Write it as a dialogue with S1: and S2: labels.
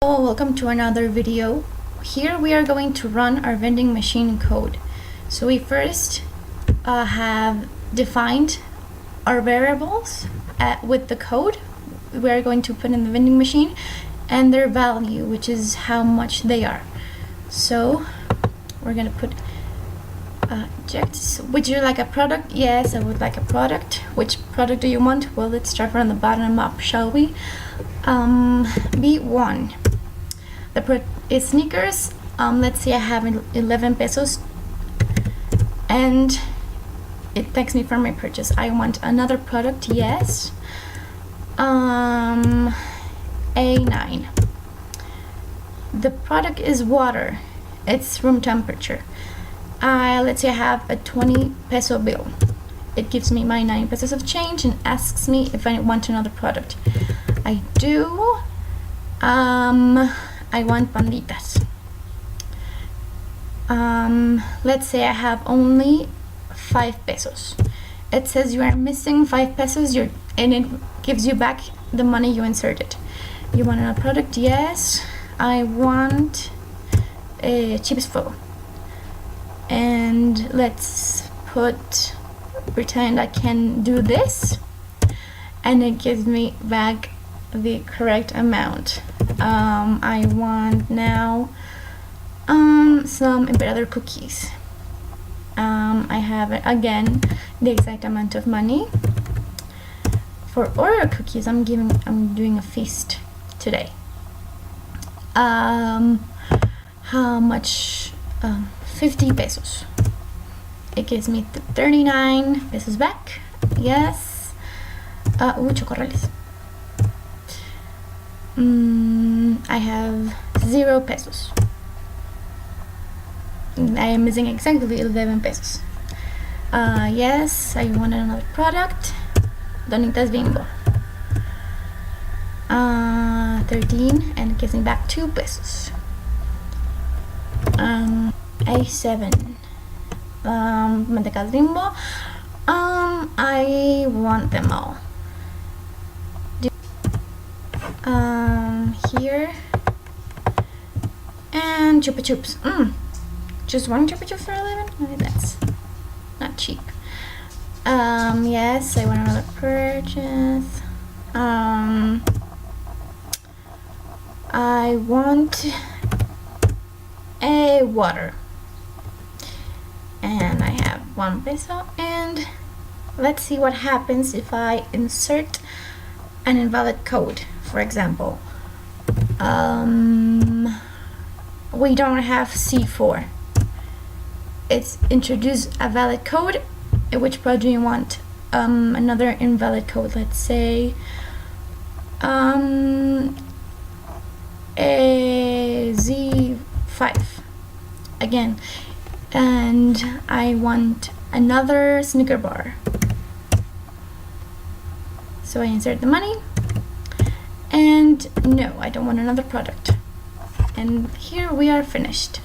S1: Oh, welcome to another video. Here we are going to run our vending machine code. So we first have defined our variables with the code we are going to put in the vending machine and their value, which is how much they are. So we're gonna put objects. Would you like a product? Yes, I would like a product. Which product do you want? Well, let's start from the bottom up, shall we? B1. The product is sneakers. Let's say I have 11 pesos and it thanks me for my purchase. I want another product. Yes. A9. The product is water. It's room temperature. Let's say I have a 20 peso bill. It gives me my 9 pesos of change and asks me if I want another product. I do. I want panditas. Let's say I have only 5 pesos. It says you are missing 5 pesos and it gives you back the money you inserted. You want another product? Yes. I want chips full. And let's pretend I can do this and it gives me back the correct amount. I want now some emperador cookies. I have again the exact amount of money. For Oreo cookies, I'm doing a feast today. How much? 50 pesos. It gives me 39 pesos back. Yes. Chocorrales. I have 0 pesos. I am missing exactly 11 pesos. Yes, I want another product. Donitas Bimbo. 13 and it gives me back 2 pesos. A7. Mantecadas Bimbo. I want them all. Here. And Chupa Chups. Just one Chupa Chups for 11? Okay, that's not cheap. Yes, I want another purchase. I want a water. And I have 1 peso. And let's see what happens if I insert an invalid code. For example, we don't have C4. It's introduce a valid code. Which product do you want? Another invalid code. Let's say a Z5 again, and I want another Snicker bar. So I insert the money, and no, I don't want another product. And here we are finished.